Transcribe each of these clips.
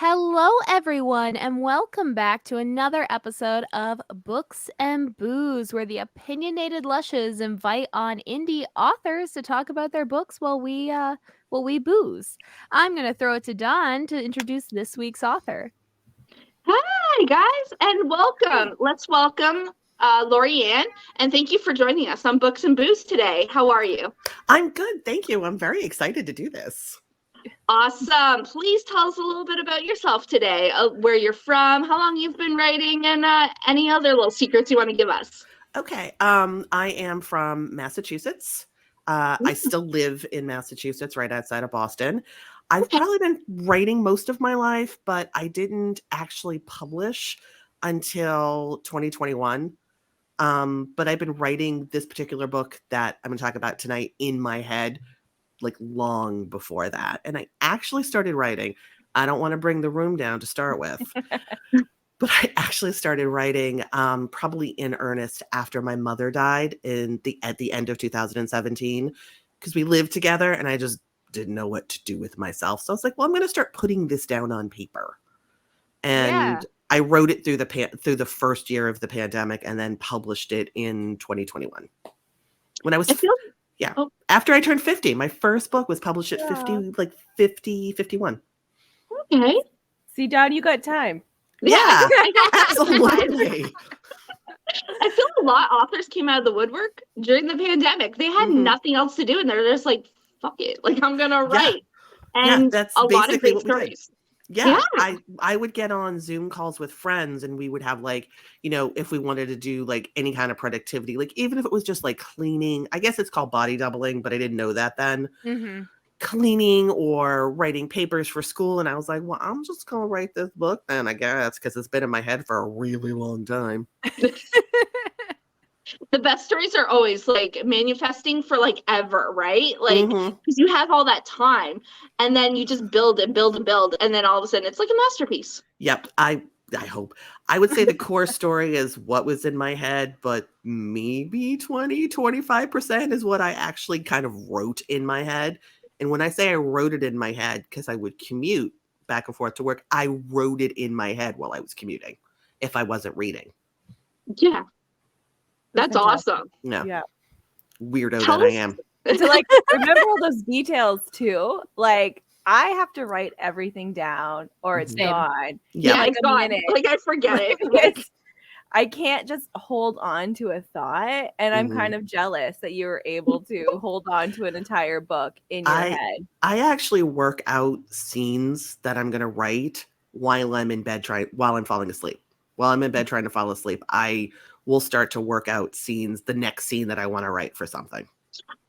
Hello, everyone, and welcome back to another episode of Books and Booze, where the opinionated lushes invite on indie authors to talk about their books while we booze. I'm gonna throw it to Dawn to introduce this week's author. Hi, guys, and welcome. Let's welcome Lori-Anne, and thank you for joining us on Books and Booze today. How are you? I'm good, thank you. I'm very excited to do this. Awesome. Please tell us a little bit about yourself today, where you're from, how long you've been writing, and any other little secrets you want to give us. Okay, I am from Massachusetts. I still live in Massachusetts, right outside of Boston. I've probably been writing most of my life, but I didn't actually publish until 2021. But I've been writing this particular book that I'm going to talk about tonight in my head, like long before that. And I actually started writing. I don't want to bring the room down to start with, but I actually started writing probably in earnest after my mother died at the end of 2017, because we lived together and I just didn't know what to do with myself. So I was like, well, I'm going to start putting this down on paper. And I wrote it through the first year of the pandemic and then published it in 2021. When I was after I turned 50, my first book was published at 51. Okay. See, Dawn, you got time. Yeah, absolutely. I feel a lot of authors came out of the woodwork during the pandemic. They had nothing else to do, and they're just like, fuck it. Like, I'm going to write. And that's a lot of basically great what we did. stories. Yeah, I would get on Zoom calls with friends and we would have like, if we wanted to do like any kind of productivity, like even if it was just like cleaning, I guess it's called body doubling, but I didn't know that then. Mm-hmm. Cleaning or writing papers for school. And I was like, well, I'm just going to write this book then, I guess, because it's been in my head for a really long time. The best stories are always like manifesting for like ever, right? Like, because you have all that time and then you just build and build and build. And then all of a sudden it's like a masterpiece. Yep. I hope. I would say the core story is what was in my head, but maybe 25% is what I actually kind of wrote in my head. And when I say I wrote it in my head, because I would commute back and forth to work, I wrote it in my head while I was commuting if I wasn't reading. Yeah. That's awesome. No. Yeah. Weirdo that I am. To like remember all those details too. Like I have to write everything down or it's gone. Yeah, like it's gone. Like I forget it. I can't just hold on to a thought, and I'm kind of jealous that you were able to hold on to an entire book in your head. I actually work out scenes that I'm going to write while I'm in bed while I'm falling asleep. While I'm in bed trying to fall asleep, I will start to work out the next scene that I want to write for something.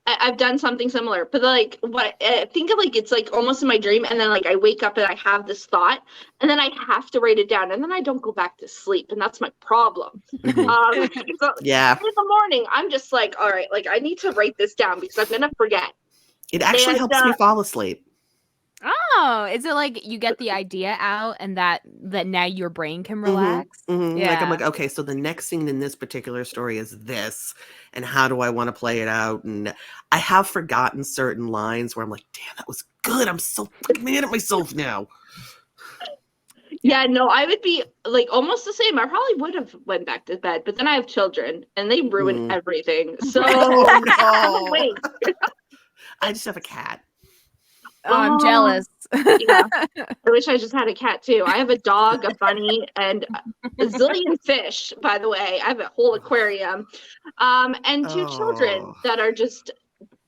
I've done something similar, but like what I think of, like it's like almost in my dream, and then like I wake up and I have this thought, and then I have to write it down, and then I don't go back to sleep, and that's my problem. So in the morning, I'm just like, all right, like I need to write this down because I'm gonna forget. It actually helps me fall asleep. Oh, is it like you get the idea out and that now your brain can relax? Yeah. Like I'm like, okay, so the next scene in this particular story is this, and how do I want to play it out? And I have forgotten certain lines where I'm like, damn, that was good. I'm so mad at myself now. Yeah, no, I would be like almost the same. I probably would have went back to bed, but then I have children and they ruin everything. So wait. I just have a cat. Oh, I'm jealous. Yeah. I wish I just had a cat too. I have a dog, a bunny, and a zillion fish, by the way. I have a whole aquarium. And two children that are just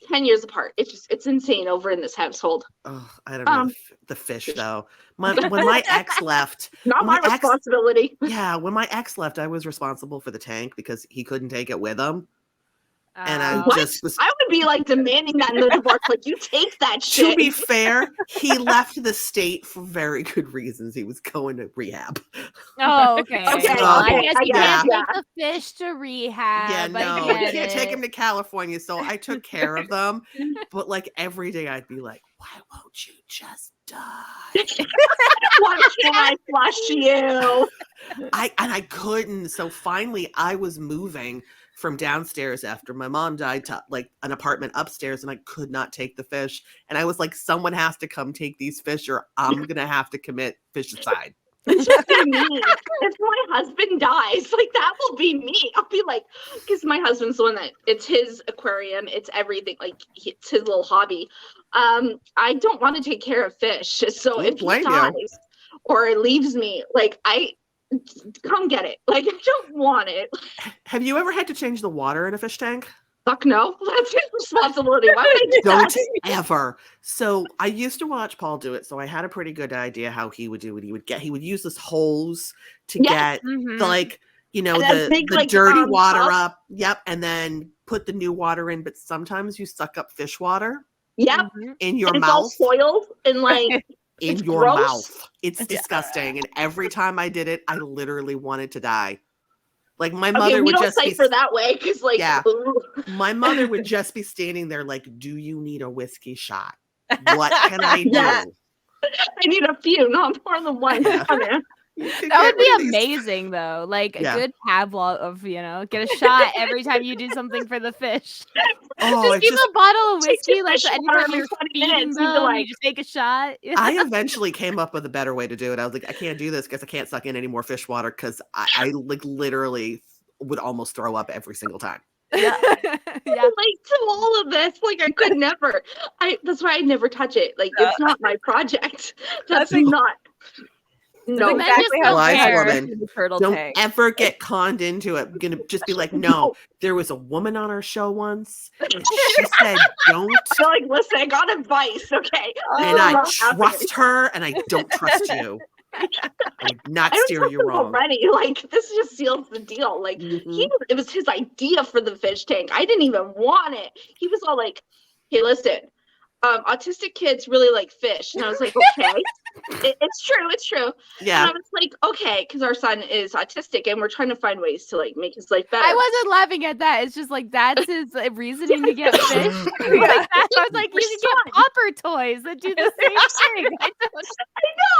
10 years apart. It's insane over in this household. Oh, I don't know the fish though. When my ex left, not my responsibility. When my ex left, I was responsible for the tank because he couldn't take it with him. And I would be like demanding that in the divorce. Like, you take that shit. To be fair, he left the state for very good reasons. He was going to rehab. Oh, okay. Well, I guess you can't take the fish to rehab. Yeah, no, you can't take him to California. So I took care of them. But like every day I'd be like, why won't you just die? Why can't I flush you? I couldn't. So finally I was moving from downstairs after my mom died to like an apartment upstairs, and I could not take the fish. And I was like, someone has to come take these fish or I'm going to have to commit fish-icide. It's just be me. If my husband dies, like that will be me. I'll be like, because my husband's the one that it's his aquarium, it's everything, like it's his little hobby. I don't want to take care of fish, so if he dies or leaves me, like I come get it. Like I don't want it. Have you ever had to change the water in a fish tank? Fuck no, that's his responsibility. Why would I do Don't that? ever. So I used to watch Paul do it, so I had a pretty good idea how he would do it. He would use this hose to get the like, you know, big, the like, dirty water tub. up. Yep, and then put the new water in. But sometimes you suck up fish water. Yep, in your and mouth. It's all soiled and like in it's your gross. mouth. It's disgusting. And every time I did it, I literally wanted to die. Like my mother would just cipher that way because like my mother would just be standing there like, do you need a whiskey shot? What can I do? I need a few, not more than one. That would be amazing though. Like a good Pavlov of, you know, get a shot every time you do something for the fish. Just keep a bottle of whiskey, like anytime you're feeding them, you just take a shot. I eventually came up with a better way to do it. I was like, I can't do this because I can't suck in any more fish water because I like literally would almost throw up every single time. Yeah. Like to all of this, like I could never. That's why I never touch it. Like it's not my project. That's not. No, exactly how woman. Don't ever get conned into it. I'm gonna just be like, no, there was a woman on our show once, and she said, "Don't." So like, listen, I got advice, okay? And I trust her, and I don't trust you. I would not steer you wrong. Already, like this just seals the deal. Like it was his idea for the fish tank. I didn't even want it. He was all like, "Hey, listen." Autistic kids really like fish. And I was like, okay, it's true. Yeah. And I was like, okay, because our son is autistic and we're trying to find ways to like make his life better. I wasn't laughing at that. It's just like, that's his reasoning to get fish. Like I was like, you should get popper toys that do the same thing. I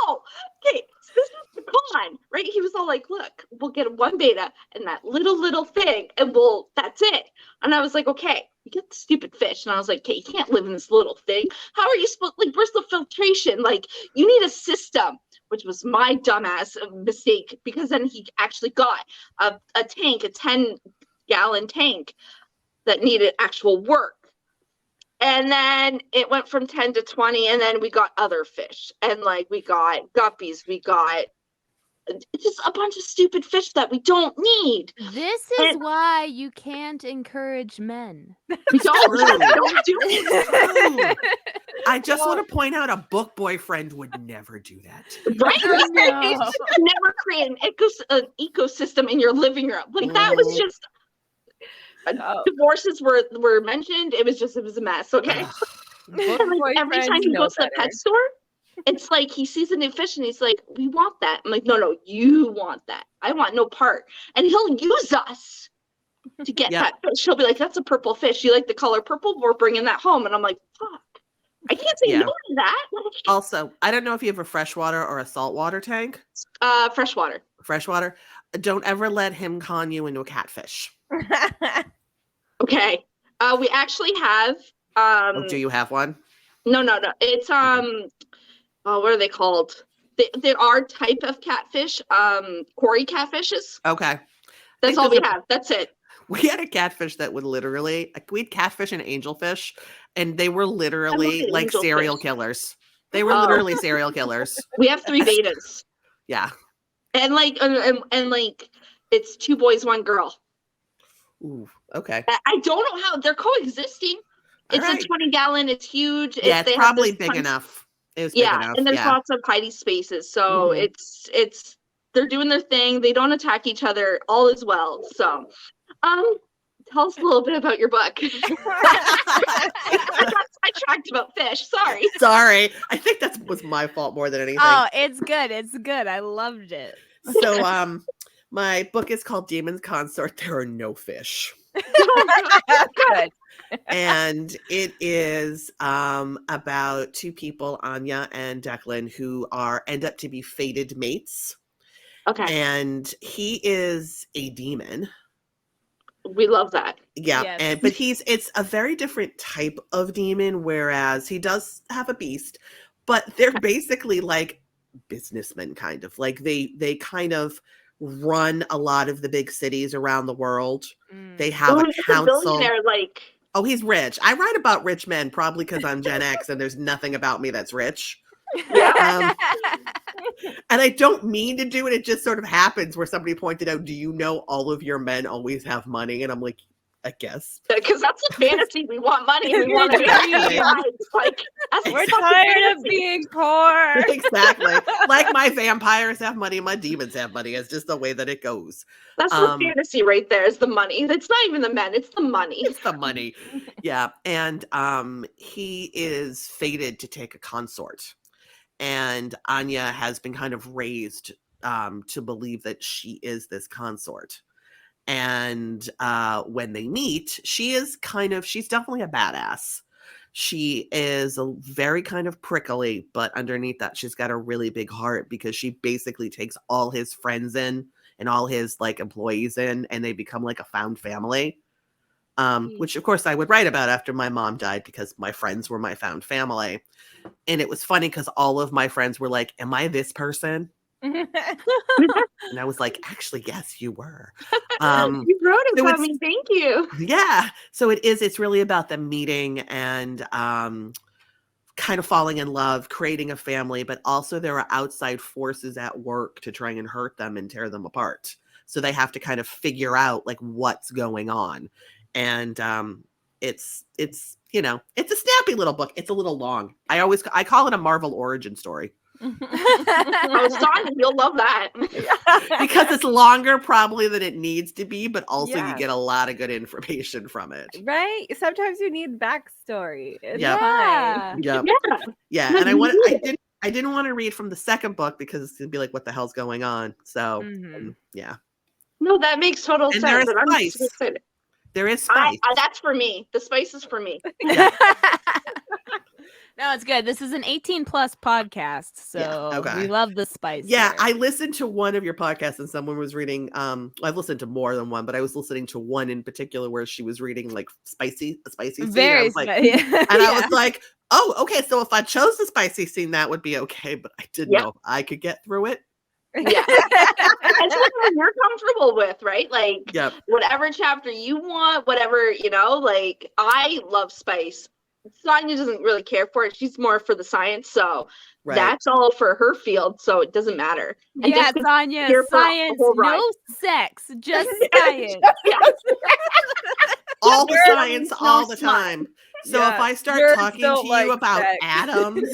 know. Okay, so this is the con, right? He was all like, look, we'll get one beta and that little thing and that's it. And I was like, okay. You get the stupid fish. And I was like, okay, you can't live in this little thing. How are you supposed like where's the filtration? Like you need a system, which was my dumbass mistake because then he actually got a tank, a 10-gallon tank that needed actual work. And then it went from 10 to 20 and then we got other fish. And like we got guppies, we got just a bunch of stupid fish that we don't need. This is why you can't encourage men. We don't do it. I just want to point out a book boyfriend would never do that. Right? No. Never create an ecosystem in your living room. Like that was just divorces were mentioned. It was a mess. Okay. Like, every time he goes to the pet store, it's like he sees a new fish and he's like, we want that. I'm like, no, you want that. I want no part. And he'll use us to get that fish. He'll be like, that's a purple fish. You like the color purple? We're bringing that home. And I'm like, fuck. I can't say no to that. Also, I don't know if you have a freshwater or a saltwater tank. Freshwater. Freshwater. Don't ever let him con you into a catfish. Okay. We actually have. Do you have one? No. It's what are they called? There are type of catfish, quarry catfishes. Okay. That's all we have. That's it. We had a catfish that would literally, we had catfish and angelfish, and they were literally like serial killers. They were literally serial killers. We have 3 betas. Yeah. And like, and like, it's 2 boys, 1 girl. Ooh, okay. I don't know how they're coexisting. It's a 20-gallon. It's huge. Yeah, it's probably big enough. It was big enough. And there's lots of hidey spaces. So it's they're doing their thing. They don't attack each other. All is well. So, tell us a little bit about your book. I got sidetracked about fish. Sorry. I think that was my fault more than anything. Oh, it's good. I loved it. So, my book is called Demon's Consort. There are no fish. Good. And it is about 2 people, Anya and Declan, who end up to be fated mates. Okay. And he is a demon. We love that. Yeah, Yes. but it's a very different type of demon, whereas he does have a beast, but they're basically like businessmen, kind of. Like they kind of run a lot of the big cities around the world. They have Oh, a he's a council. billionaire, like. Oh, he's rich. I write about rich men probably because I'm Gen X and there's nothing about me that's rich. Yeah. And I don't mean to do it. It just sort of happens where somebody pointed out, do you know all of your men always have money? And I'm like, I guess. Because that's the fantasy. We want money. We want to be Exactly. lives. Like, that's We're the fucking tired of fantasy. being poor. Exactly. Like my vampires have money, my demons have money. It's just the way that it goes. That's the fantasy right there, is the money. It's not even the men, it's the money. It's the money. Yeah. And he is fated to take a consort. And Anya has been kind of raised to believe that she is this consort. And when they meet, she's definitely a badass. She is very kind of prickly, but underneath that, she's got a really big heart because she basically takes all his friends in and all his like employees in, and they become like a found family. Which of course I would write about after my mom died because my friends were my found family. And it was funny because all of my friends were like, am I this person? And I was like, actually, yes, you were. You wrote it so about me, thank you. Yeah. So it's really about them meeting and kind of falling in love, creating a family, but also there are outside forces at work to try and hurt them and tear them apart. So they have to kind of figure out like what's going on. And it's it's a snappy little book. It's a little long. I call it a Marvel origin story. Oh, Sonia, you'll love that. Because it's longer probably than it needs to be, but also you Yeah. get a lot of good information from it. Right? Sometimes you need backstory. It's Yeah. fine. Yep. Yeah. Yeah. No, And you I didn't want to read from the second book because it's gonna be like, what the hell's going on? So yeah. No, that makes total And there sense. is And I'm spice. so excited. There is spice. That's for me. The spice is for me. Yeah. No, it's good. This is an 18+ podcast, so Yeah, okay. we love the spice. Yeah, here. I listened to one of your podcasts and someone was reading I've listened to more than one, but I was listening to one in particular where she was reading like a spicy scene. Very spicy. And I was like, oh, okay, so if I chose the spicy scene, that would be okay, but I didn't know if I could get through it. Yeah. It's whatever you're comfortable with, right? Like, Yep. whatever chapter you want, whatever, like, I love spice. Sonia doesn't really care for it. She's more for the science, so Right. that's all for her field, so it doesn't matter. And Yeah, just Sonia, here for a science, whole ride. no sex, just science. All the Nerd, science no all the smut. time. So Yeah, if I start nerds talking to don't you like about sex. atoms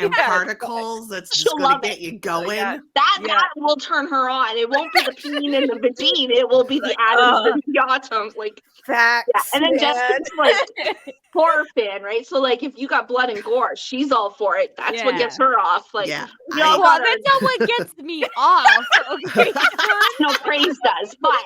and Yeah. particles, that's just She'll going love to get it. you going. Yeah. That will turn her on. It won't be the peen and the vagine. It will be the atoms and the atoms. Like, Facts. yeah. And then man. Jessica's like horror fan, right? So like, if you got blood and gore, she's all for it. That's what gets her off. Like, Yeah. we all Well, got that's not what gets me off. Okay. no praise does, but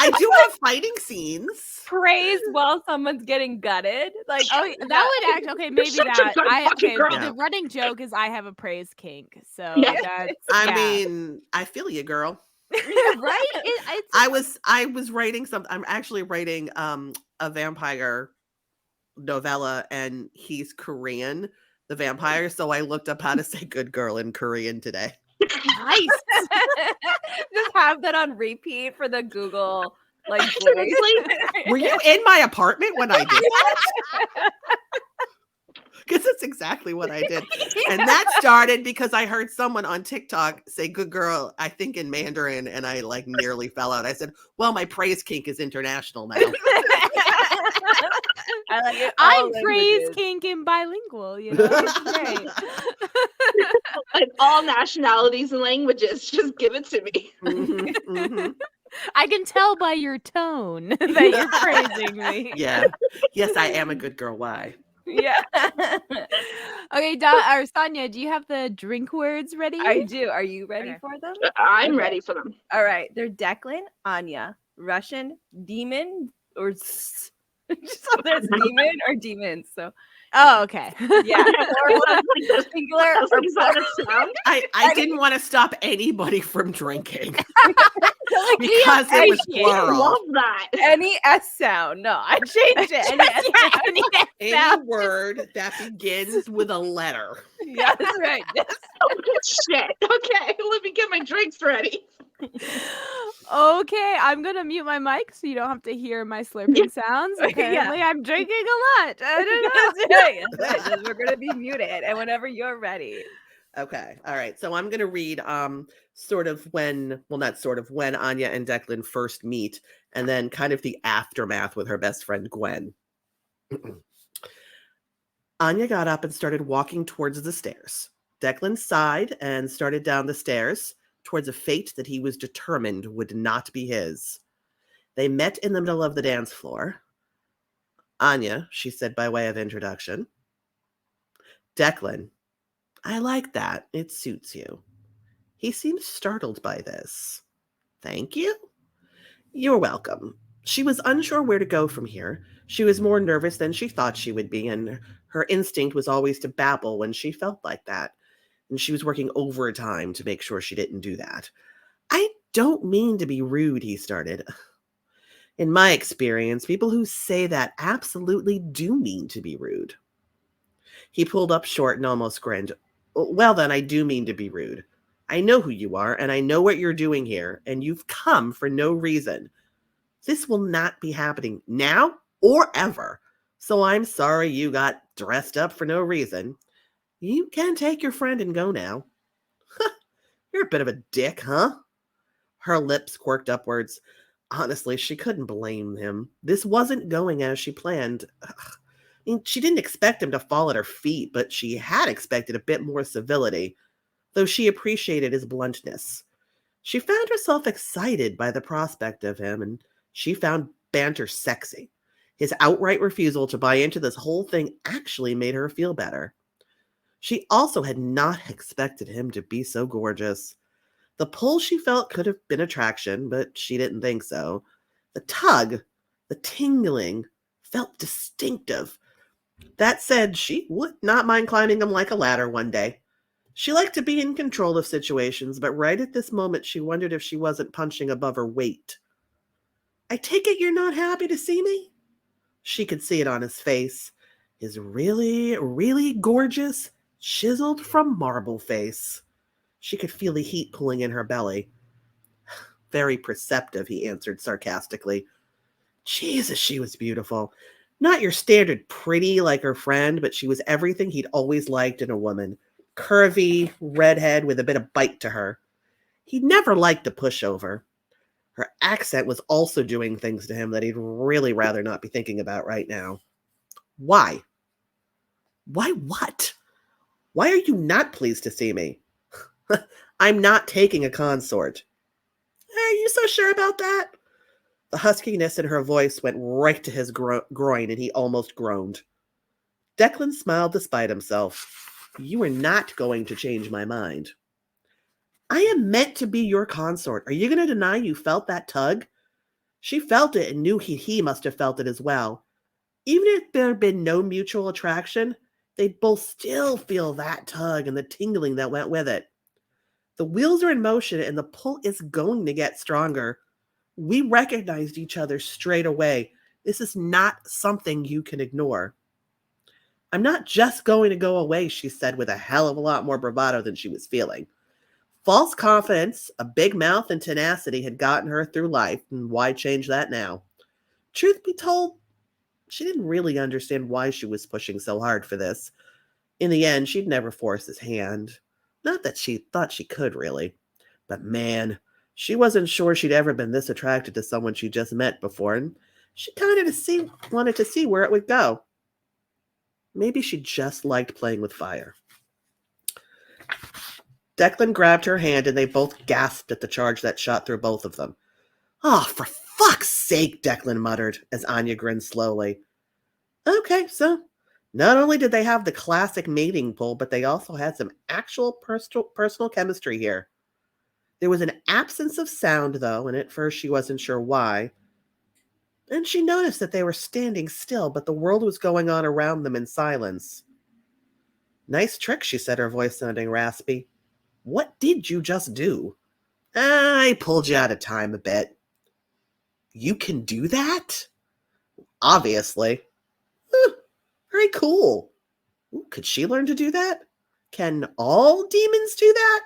I do have fighting scenes. Praise while someone's getting gutted. Like, Oh, that would actually okay. Maybe such a that good fucking girl. The running joke is I have a praise kink, so Yeah. that's I mean, I feel you, girl. right. I was writing something. I'm actually writing a vampire novella, and he's Korean, the vampire. So I looked up how to say "good girl" in Korean today. Nice. just have that on repeat for the Google like voice. Seriously? Were you in my apartment when I did that? Because that's exactly what I did. And that started because I heard someone on TikTok say "good girl," I think in Mandarin, and I like nearly fell out. I said, well, my praise kink is international now. I like it. I'm praise kink and bilingual. It's great. Like all nationalities and languages, just give it to me. Mhm, mhm. I can tell by your tone that you're praising me. Yeah. Yes, I am a good girl. Why? Yeah. Okay, or Sonia, do you have the drink words ready? I do. Are you ready Okay. for them? I'm Okay. ready for them. All right. They're Declan, Anya, Russian, demon, or so there's demon or demons. So Oh, okay. Yeah. Or Sounds like this. singular I was or like, is that a sound? I didn't want to stop anybody from drinking like, because it was appreciate it. I plural. love that. any S sound. No, I changed it. Any S Yeah, sound. any Any sound. word that begins with a letter. Yeah, that's right. Oh, shit. Okay, let me get my drinks ready. Okay, I'm gonna mute my mic so you don't have to hear my slurping sounds. Yeah. Apparently, I'm drinking a lot. I don't know. That's right. That's right. We're gonna be muted, and whenever you're ready. Okay. All right. So I'm going to read sort of when, well, not sort of, when Anya and Declan first meet, and then kind of the aftermath with her best friend Gwen. Anya got up and started walking towards the stairs. Declan sighed and started down the stairs towards a fate that he was determined would not be his. They met in the middle of the dance floor. Anya, she said by way of introduction. Declan, I like that. It suits you. He seemed startled by this. Thank you. You're welcome. She was unsure where to go from here. She was more nervous than she thought she would be, and her instinct was always to babble when she felt like that. And she was working overtime to make sure she didn't do that. I don't mean to be rude, he started. In my experience, people who say that absolutely do mean to be rude. He pulled up short and almost grinned. Well, then, I do mean to be rude. I know who you are, and I know what you're doing here, and you've come for no reason. This will not be happening now or ever. So I'm sorry you got dressed up for no reason. You can take your friend and go now. You're a bit of a dick, huh? Her lips quirked upwards. Honestly, she couldn't blame him. This wasn't going as she planned. I mean, she didn't expect him to fall at her feet, but she had expected a bit more civility, though she appreciated his bluntness. She found herself excited by the prospect of him, and she found banter sexy. His outright refusal to buy into this whole thing actually made her feel better. She also had not expected him to be so gorgeous. The pull she felt could have been attraction, but she didn't think so. The tug, the tingling, felt distinctive. That said, she would not mind climbing him like a ladder one day. She liked to be in control of situations, but right at this moment she wondered if she wasn't punching above her weight. I take it you're not happy to see me? She could see it on his face. His really, really gorgeous, chiseled from marble face. She could feel the heat pulling in her belly. Very perceptive, he answered sarcastically. Jesus, she was beautiful. Not your standard pretty like her friend, but she was everything he'd always liked in a woman. Curvy, redhead with a bit of bite to her. He'd never liked a pushover. Her accent was also doing things to him that he'd really rather not be thinking about right now. Why? Why what? Why are you not pleased to see me? I'm not taking a consort. Are you so sure about that? The huskiness in her voice went right to his groin, and he almost groaned. Declan smiled despite himself. You are not going to change my mind. I am meant to be your consort. Are you going to deny you felt that tug? She felt it and knew he must have felt it as well. Even if there had been no mutual attraction, they'd both still feel that tug and the tingling that went with it. The wheels are in motion and the pull is going to get stronger. We recognized each other straight away. This is not something you can ignore. I'm not just going to go away, she said with a hell of a lot more bravado than she was feeling. False confidence, a big mouth, and tenacity had gotten her through life, and why change that now? Truth be told, she didn't really understand why she was pushing so hard for this. In the end, she'd never force his hand. Not that she thought she could, really. But man, she wasn't sure she'd ever been this attracted to someone she just met before, and she kind of wanted to see where it would go. Maybe she just liked playing with fire. Declan grabbed her hand, and they both gasped at the charge that shot through both of them. Oh, for fuck's sake, Declan muttered, as Anya grinned slowly. Okay, so not only did they have the classic mating pull, but they also had some actual personal chemistry here. There was an absence of sound, though, and at first she wasn't sure why. and she noticed that they were standing still, but the world was going on around them in silence. Nice trick, she said, her voice sounding raspy. What did you just do? I pulled you out of time a bit. You can do that? Obviously. Very cool. Ooh, could she learn to do that? Can all demons do that?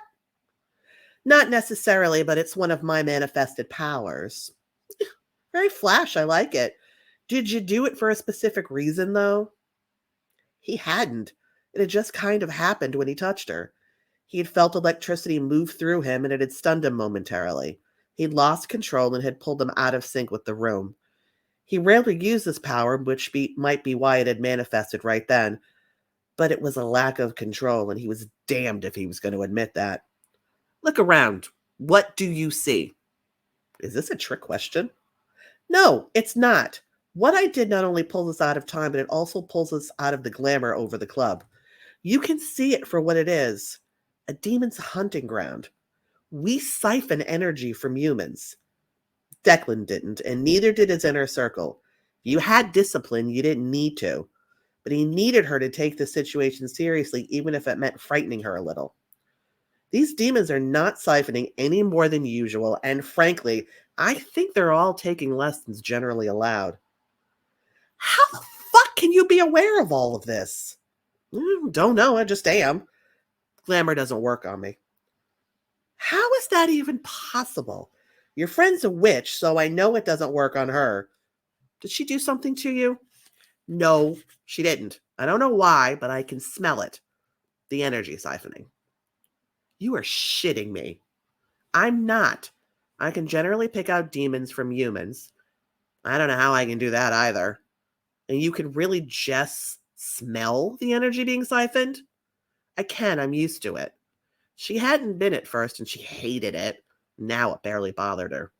Not necessarily, but it's one of my manifested powers. Very flash, I like it. Did you do it for a specific reason, though? He hadn't. It had just kind of happened when he touched her. He had felt electricity move through him, and it had stunned him momentarily. He'd lost control and had pulled him out of sync with the room. He rarely used this power, which might be why it had manifested right then, but it was a lack of control, and he was damned if he was going to admit that. Look around. What do you see? Is this a trick question? No, it's not. What I did not only pulls us out of time, but it also pulls us out of the glamour over the club. You can see it for what it is. A demon's hunting ground. We siphon energy from humans. Declan didn't, and neither did his inner circle. You had discipline, you didn't need to. But he needed her to take the situation seriously, even if it meant frightening her a little. These demons are not siphoning any more than usual, and frankly, I think they're all taking less than's generally allowed. How the fuck can you be aware of all of this? Don't know, I just am. Glamour doesn't work on me. How is that even possible? Your friend's a witch, so I know it doesn't work on her. Did she do something to you? No, she didn't. I don't know why, but I can smell it. The energy siphoning. You are shitting me. I'm not. I can generally pick out demons from humans. I don't know how I can do that either. And you can really just smell the energy being siphoned? I can, I'm used to it. She hadn't been at first and she hated it. Now it barely bothered her.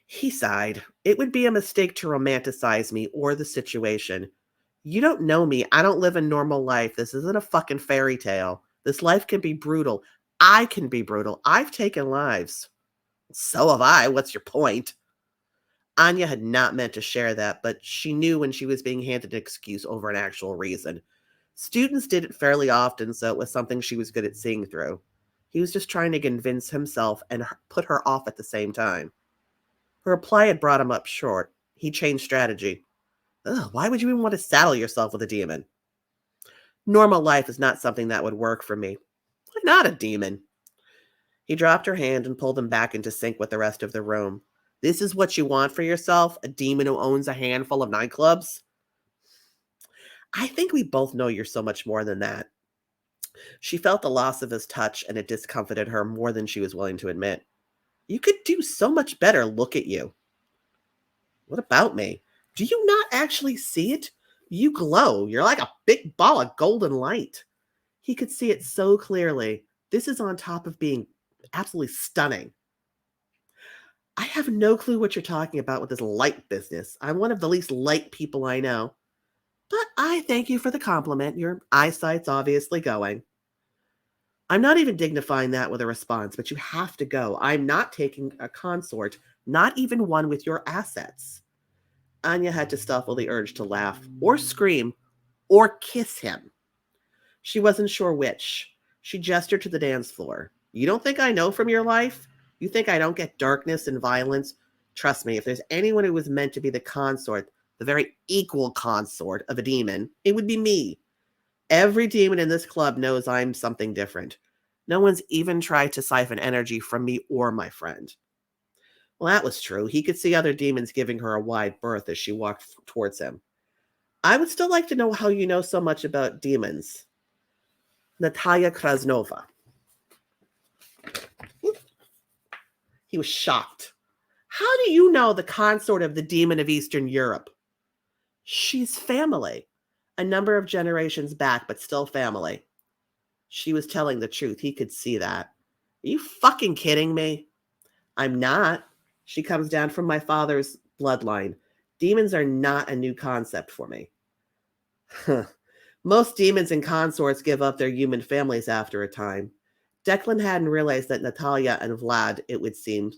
He sighed. It would be a mistake to romanticize me or the situation. You don't know me. I don't live a normal life. This isn't a fucking fairy tale. This life can be brutal. I can be brutal. I've taken lives. So have I. What's your point? Anya had not meant to share that, but she knew when she was being handed an excuse over an actual reason. Students did it fairly often, so it was something she was good at seeing through. He was just trying to convince himself and put her off at the same time. Her reply had brought him up short. He changed strategy. Ugh, why would you even want to saddle yourself with a demon? Normal life is not something that would work for me. I'm not a demon. He dropped her hand and pulled him back into sync with the rest of the room. This is what you want for yourself? A demon who owns a handful of nightclubs? I think we both know you're so much more than that. She felt the loss of his touch, and it discomfited her more than she was willing to admit. You could do so much better. Look at you. What about me? Do you not actually see it? You glow. You're like a big ball of golden light. He could see it so clearly. This is on top of being absolutely stunning. I have no clue what you're talking about with this light business. I'm one of the least light people I know. But I thank you for the compliment. Your eyesight's obviously going. I'm not even dignifying that with a response, but you have to go. I'm not taking a consort, not even one with your assets. Anya had to stifle the urge to laugh, or scream, or kiss him. She wasn't sure which. She gestured to the dance floor. You don't think I know from your life? You think I don't get darkness and violence? Trust me, if there's anyone who was meant to be the consort, the very equal consort of a demon, it would be me. Every demon in this club knows I'm something different. No one's even tried to siphon energy from me or my friend. Well, that was true. He could see other demons giving her a wide berth as she walked towards him. I would still like to know how you know so much about demons. Natalia Krasnova. He was shocked. How do you know the consort of the demon of Eastern Europe? She's family. A number of generations back, but still family. She was telling the truth. He could see that. Are you fucking kidding me? I'm not. She comes down from my father's bloodline. Demons are not a new concept for me. Most demons and consorts give up their human families after a time. Declan hadn't realized that Natalia and Vlad, it would seem,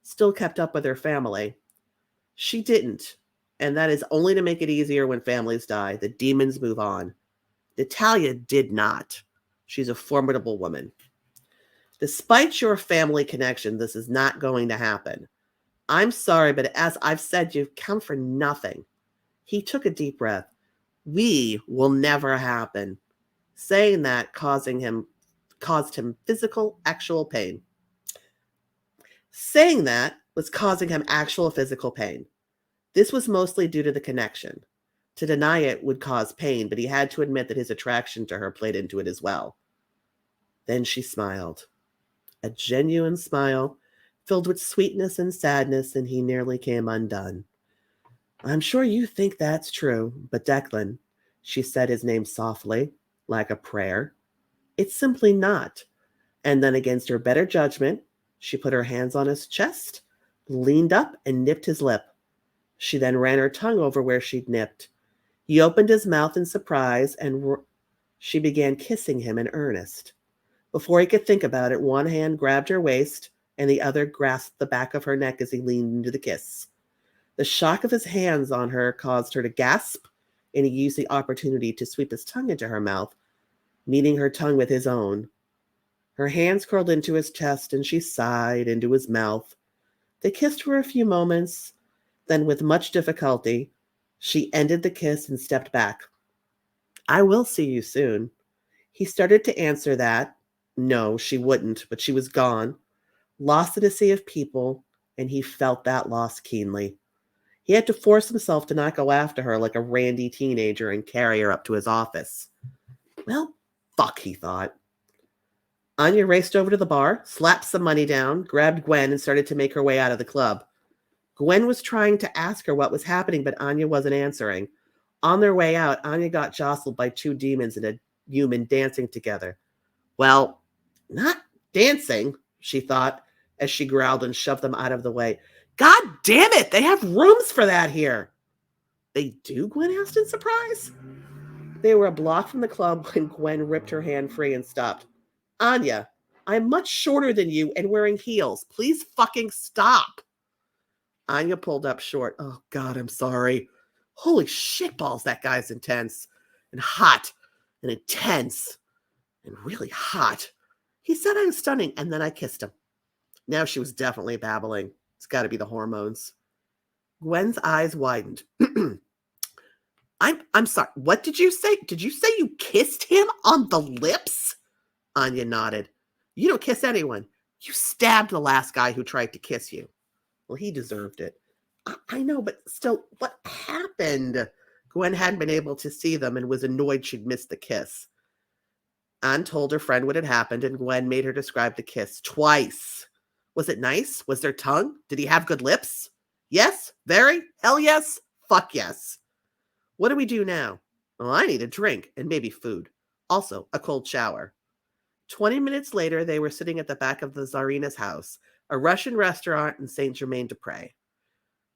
still kept up with their family. She didn't, and that is only to make it easier when families die. The demons move on. Natalia did not. She's a formidable woman. Despite your family connection, this is not going to happen. I'm sorry, but as I've said, you've come for nothing. He took a deep breath. We will never happen. Saying that caused him physical, actual pain. Saying that was causing him actual physical pain. This was mostly due to the connection. To deny it would cause pain, but he had to admit that his attraction to her played into it as well. Then she smiled. A genuine smile, filled with sweetness and sadness, and he nearly came undone. I'm sure you think that's true, but Declan, she said his name softly, like a prayer, it's simply not. And then against her better judgment, she put her hands on his chest, leaned up, and nipped his lip. She then ran her tongue over where she'd nipped. He opened his mouth in surprise, and she began kissing him in earnest. Before he could think about it, one hand grabbed her waist, and the other grasped the back of her neck as he leaned into the kiss. The shock of his hands on her caused her to gasp, and he used the opportunity to sweep his tongue into her mouth, meeting her tongue with his own. Her hands curled into his chest, and she sighed into his mouth. They kissed for a few moments. Then, with much difficulty, she ended the kiss and stepped back. I will see you soon. He started to answer that. No, she wouldn't, but she was gone, lost in a sea of people, and he felt that loss keenly. He had to force himself to not go after her like a randy teenager and carry her up to his office. Well, fuck, he thought. Anya raced over to the bar, slapped some money down, grabbed Gwen, and started to make her way out of the club. Gwen was trying to ask her what was happening, but Anya wasn't answering. On their way out, Anya got jostled by two demons and a human dancing together. Well, not dancing, she thought, as she growled and shoved them out of the way. God damn it, they have rooms for that here. They do? Gwen asked in surprise. They were a block from the club when Gwen ripped her hand free and stopped. Anya, I'm much shorter than you and wearing heels. Please fucking stop. Anya pulled up short. Oh, God, I'm sorry. Holy shitballs, that guy's intense and hot and intense and really hot. He said I was stunning, and then I kissed him. Now she was definitely babbling. It's got to be the hormones. Gwen's eyes widened. I'm sorry. What did you say? Did you say you kissed him on the lips? Anya nodded. You don't kiss anyone. You stabbed the last guy who tried to kiss you. Well, he deserved it. I know, but still, what happened? Gwen hadn't been able to see them and was annoyed she'd missed the kiss. Anne told her friend what had happened, and Gwen made her describe the kiss twice. Was it nice? Was there tongue? Did he have good lips? Yes? Very? Hell yes? Fuck yes. What do we do now? Well, I need a drink and maybe food. Also, a cold shower. 20 minutes later, they were sitting at the back of the Tsarina's house, a Russian restaurant in Saint-Germain-des-Prés.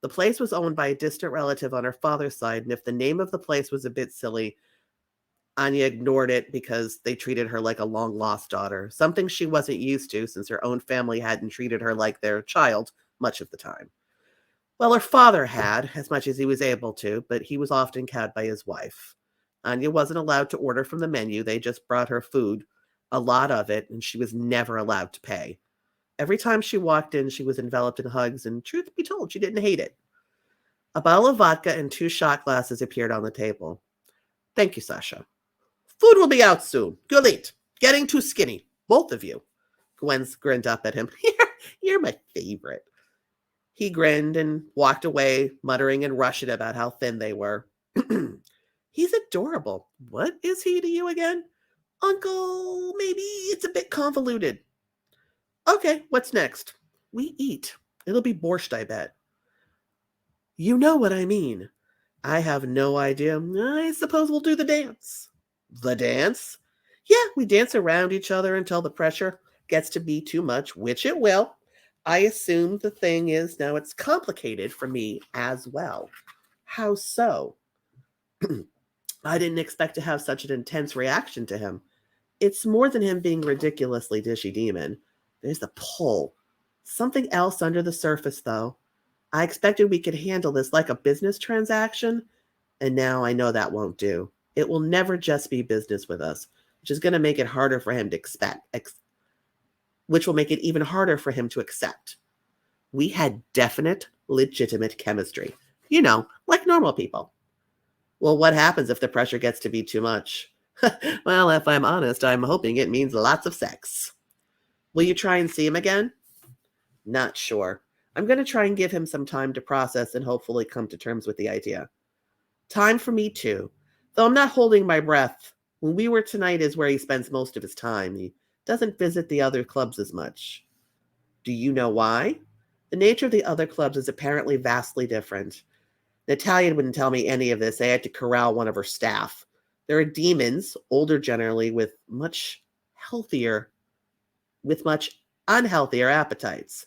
The place was owned by a distant relative on her father's side, and if the name of the place was a bit silly, Anya ignored it because they treated her like a long-lost daughter, something she wasn't used to since her own family hadn't treated her like their child much of the time. Well, her father had, as much as he was able to, but he was often cowed by his wife. Anya wasn't allowed to order from the menu. They just brought her food, a lot of it, and she was never allowed to pay. Every time she walked in, she was enveloped in hugs, and truth be told, she didn't hate it. A bottle of vodka and 2 shot glasses appeared on the table. Thank you, Sasha. Food will be out soon. Good eat. Getting too skinny. Both of you. Gwen grinned up at him. You're my favorite. He grinned and walked away, muttering in Russian about how thin they were. He's adorable. What is he to you again? Uncle, maybe it's a bit convoluted. Okay, what's next? We eat. It'll be borscht, I bet. You know what I mean. I have no idea. I suppose we'll do the dance. The dance? Yeah, we dance around each other until the pressure gets to be too much, which it will. I assume the thing is now it's complicated for me as well. How so? I didn't expect to have such an intense reaction to him. It's more than him being ridiculously dishy demon. There's the pull. Something else under the surface, though. I expected we could handle this like a business transaction, and now I know that won't do. It will never just be business with us, which is going to make it harder for him to which will make it even harder for him to accept. We had definite, legitimate chemistry. Like normal people. Well, what happens if the pressure gets to be too much? Well, if I'm honest, I'm hoping it means lots of sex. Will you try and see him again? Not sure. I'm going to try and give him some time to process and hopefully come to terms with the idea. Time for me too. Though I'm not holding my breath. When we were tonight is where he spends most of his time. He doesn't visit the other clubs as much. Do you know why? The nature of the other clubs is apparently vastly different. Natalia wouldn't tell me any of this. I had to corral one of her staff. There are demons, older generally, with much unhealthier appetites.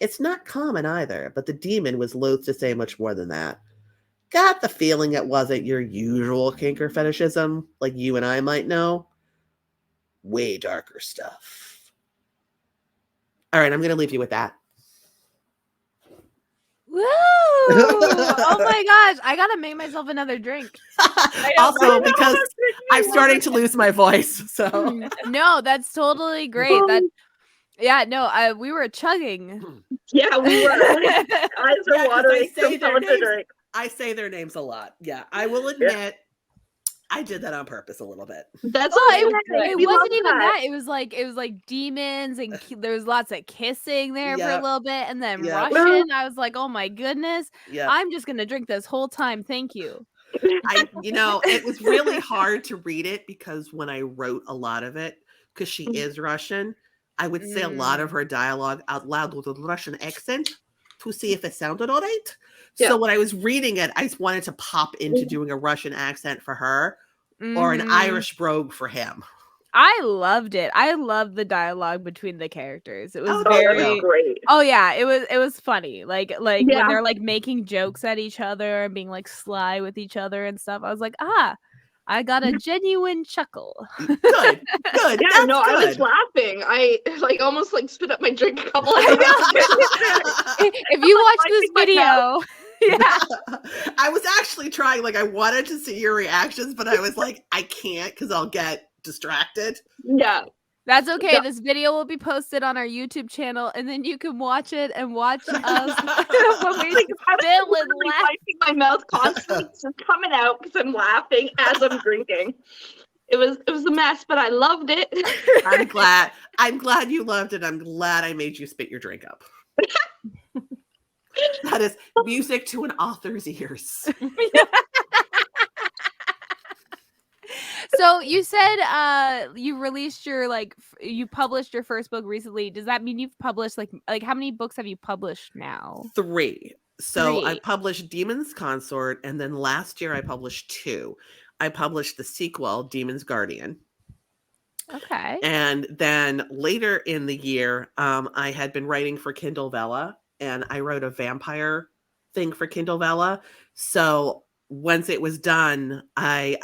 It's not common either, but the demon was loath to say much more than that. Got the feeling it wasn't your usual kink or fetishism, like you and I might know. Way darker stuff. All right, I'm going to leave you with that. Woo! Oh my gosh, I gotta make myself another drink. Also, because I'm starting to lose my voice. So no, that's totally great. We were chugging. Yeah, we were. Eyes are watering from someone to drink. I say their names a lot. Yeah, I will admit I did that on purpose a little bit. That's it wasn't even that. It was like demons and there was lots of kissing there for a little bit, and then Russian. I was like, oh my goodness, I'm just gonna drink this whole time. Thank you. It was really hard to read it because when I wrote a lot of it, because she is Russian, I would say a lot of her dialogue out loud with a Russian accent to see if it sounded all right. Yeah. So when I was reading it, I wanted to pop into doing a Russian accent for her or an Irish brogue for him. I loved it. I loved the dialogue between the characters. It was great. Oh yeah, it was funny. Like when they're like making jokes at each other and being like sly with each other and stuff. I was like, I got a genuine chuckle. Good. Yeah, That's good. I was laughing. I almost spit up my drink a couple of times. If you watch this video, I was actually trying. I wanted to see your reactions, but I was like, I can't because I'll get distracted. Yeah. That's okay. This video will be posted on our YouTube channel, and then you can watch it and watch us when we spill and laugh. My mouth constantly just coming out because I'm laughing as I'm drinking. It was a mess, but I loved it. I'm glad you loved it. I'm glad I made you spit your drink up. That is music to an author's ears. So you said you released your you published your first book recently. Does that mean you've published how many books have you published now? 3. So I published Demon's Consort, and then last year I published 2. I published the sequel, Demon's Guardian. Okay. And then later in the year, I had been writing for Kindle Vella, and I wrote a vampire thing for Kindle Vella. So once it was done, I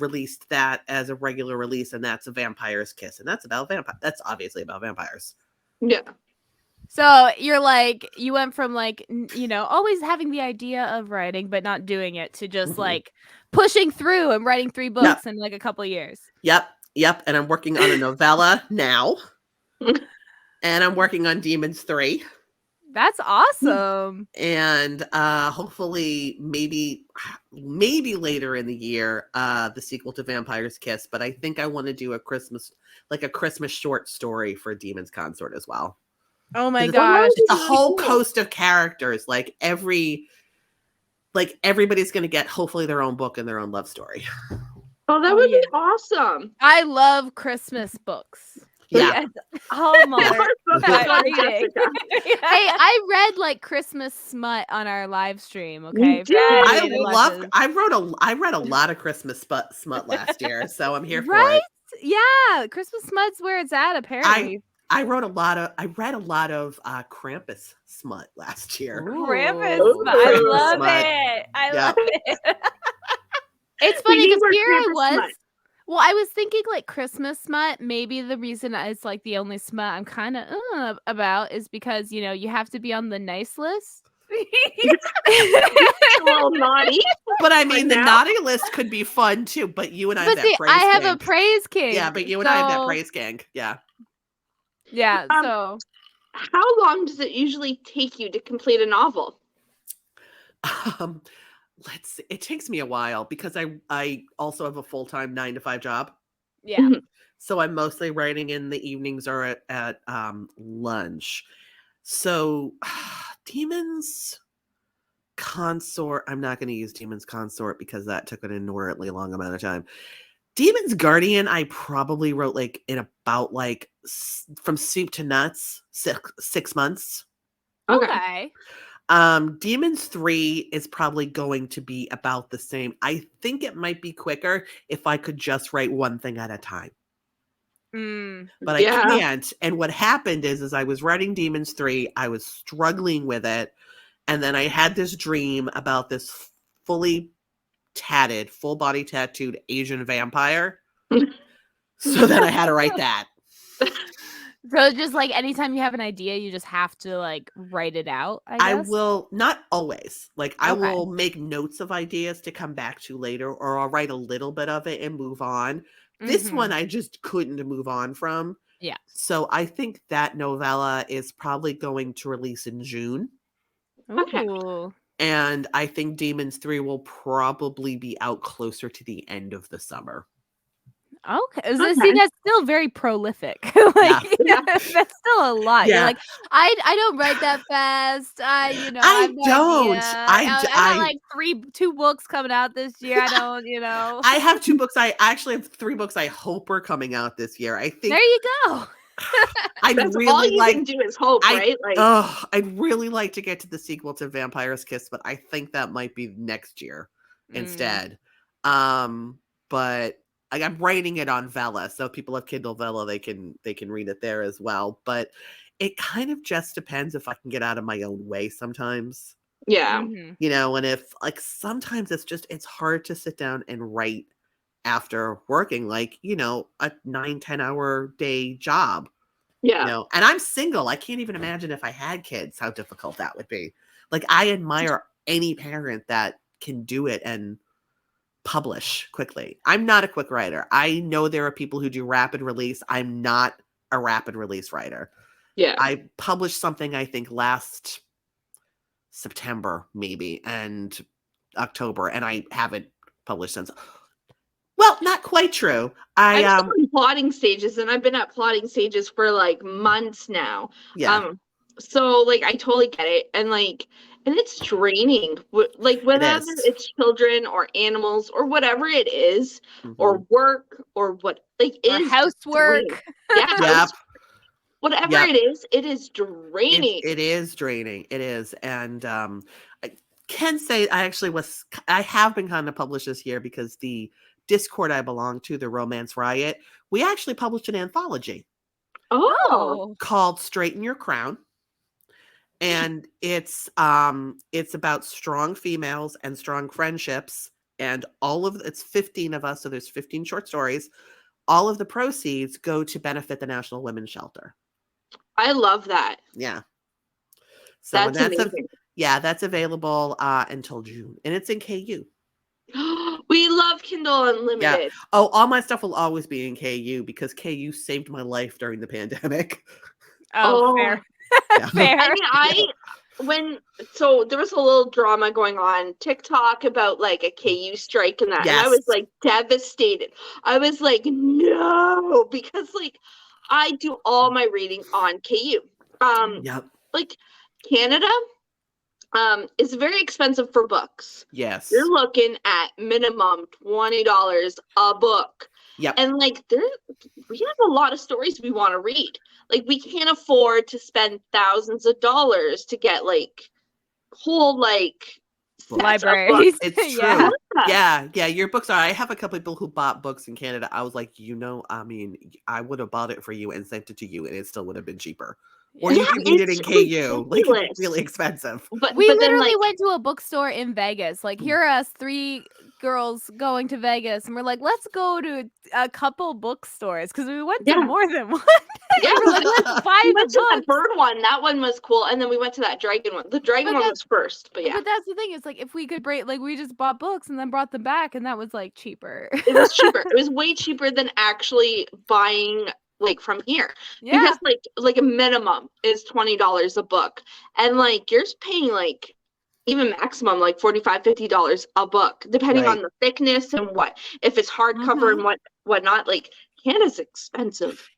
released that as a regular release, and that's A Vampire's Kiss, and that's about that's obviously about vampires. Yeah. So you're you went from always having the idea of writing but not doing it to just pushing through and writing 3 books in a couple of years. Yep. And I'm working on a novella now, and I'm working on Demons 3. That's awesome. And hopefully maybe later in the year, the sequel to Vampire's Kiss. But I think I want to do a Christmas short story for Demon's Consort as well. Oh my gosh. It's a whole coast of characters. Everybody's going to get hopefully their own book and their own love story. Oh, that would be awesome. I love Christmas books. Yeah. Hallmark. Hey, I read Christmas smut on our live stream. Okay. I read a lot of Christmas smut last year, so I'm here for it. Yeah, Christmas smut's where it's at. Apparently, I read a lot of Krampus smut last year. Krampus smut. I love it. I love it. It's funny because here I was. Smut. Well, I was thinking Christmas smut. Maybe the reason it's the only smut I'm kind of about is because you have to be on the nice list. A little naughty. But I mean, the now? naughty list could be fun too. But you and I have But that see, praise I have a gang. praise king. Yeah, but you and I have that so- praise gang. Yeah. Yeah, so How long does it usually take you to complete a novel? Let's see. It takes me a while because I also have a full-time 9 to 5 job. yeah. So I'm mostly writing in the evenings or at lunch. So Demons Consort, I'm not going to use Demons Consort because that took an inordinately long amount of time. Demons Guardian, I probably wrote like in about like from soup to nuts, 6 months. Okay. Demons 3 is probably going to be about the same. I think it might be quicker if I could just write one thing at a time. But I can't. And what happened is I was writing Demons 3, I was struggling with it, and then I had this dream about this fully tatted, full body tattooed Asian vampire. So then I had to write that. So just like anytime you have an idea, you just have to like write it out, I I guess. will, not always. Like I Okay. will make notes of ideas to come back to later, or I'll write a little bit of it and move on. This one I just couldn't move on from. Yeah. So I think that novella is probably going to release in June. Okay. Ooh. And I think Demons 3 will probably be out closer to the end of the summer. Okay. See, Okay. that's still very prolific. Yeah. That's still a lot. You're Yeah. like, I don't write that fast. I I have no don't. idea. I got like 2 books coming out this year. I don't, I have 2 books. I actually have 3 books I hope are coming out this year. I think There you go. I'd That's all really you like can do is hope, right? Like, I'd really like to get to the sequel to Vampire's Kiss, but I think that might be next year instead. But I'm writing it on Vella, so if people have Kindle Vella, they can read it there as well. But it kind of just depends if I can get out of my own way sometimes. yeah. You know, and if like sometimes it's hard to sit down and write after working like, you know, a 9-10 hour day job. Yeah. You know, and I'm single. I can't even imagine if I had kids how difficult that would be. Like I admire any parent that can do it and publish quickly. I'm not a quick writer. I know there are people who do rapid release. I'm not a rapid release writer. Yeah. I published something I think last September maybe and October, and I haven't published since. Well, not quite true. I'm still in plotting stages, and I've been at plotting stages for like months now. Yeah. So like I totally get it, and like, and it's draining. Like whether it's children or animals or whatever it is, or work or what, like Or housework. draining. Yeah. Yep. Whatever Yep. it is draining. It is draining. It is. And I can say I have been kind of published this year because the Discord I belong to, the Romance Riot, we actually published an anthology called Straighten Your Crown. And it's about strong females and strong friendships, and it's 15 of us, so there's 15 short stories. All of the proceeds go to benefit the National Women's Shelter. I love that. Yeah. So that's amazing. That's available until June, and it's in KU. We love Kindle Unlimited. Yeah. Oh, all my stuff will always be in KU because KU saved my life during the pandemic. Oh, fair. Yeah. Fair. I mean, so there was a little drama going on TikTok about like a KU strike and that, and I was like devastated. I was like, no, because like I do all my reading on KU. Like Canada is very expensive for books. Yes. You're looking at minimum $20 a book. Yep. And like we have a lot of stories we want to read. Like we can't afford to spend thousands of dollars to get like whole like libraries. It's true. Yeah. Your books are. I have a couple of people who bought books in Canada. I was like, I mean, I would have bought it for you and sent it to you, and it still would have been cheaper. Or you can read it in KU. Like it's really expensive. We literally went to a bookstore in Vegas. Like here are us 3 girls going to Vegas, and we're like, let's go to a couple bookstores because we went to more than one. Yeah, We're like, let's buy we the went to that book. bird one. That one was cool, and then we went to that dragon one. The dragon But one was first, but yeah, But that's the thing. It's like if we could break, like we just bought books and then brought them back, and that was like cheaper. it was cheaper. It was way cheaper than actually buying like from here, Yeah. because like a minimum is $20 a book, and like you're paying like even maximum like $45-$50 a book, depending on Right. the thickness and what, if it's hardcover and whatnot. Like Canada's expensive.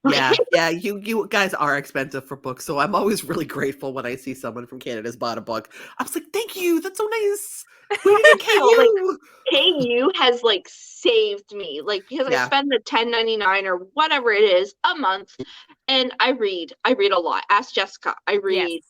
Yeah, you guys are expensive for books, so I'm always really grateful when I see someone from Canada's bought a book. I was like, thank you, that's so nice. We didn't KU. KU has like saved me, like, because I spend the $10.99 or whatever it is a month, and I read a lot. Ask Jessica. I read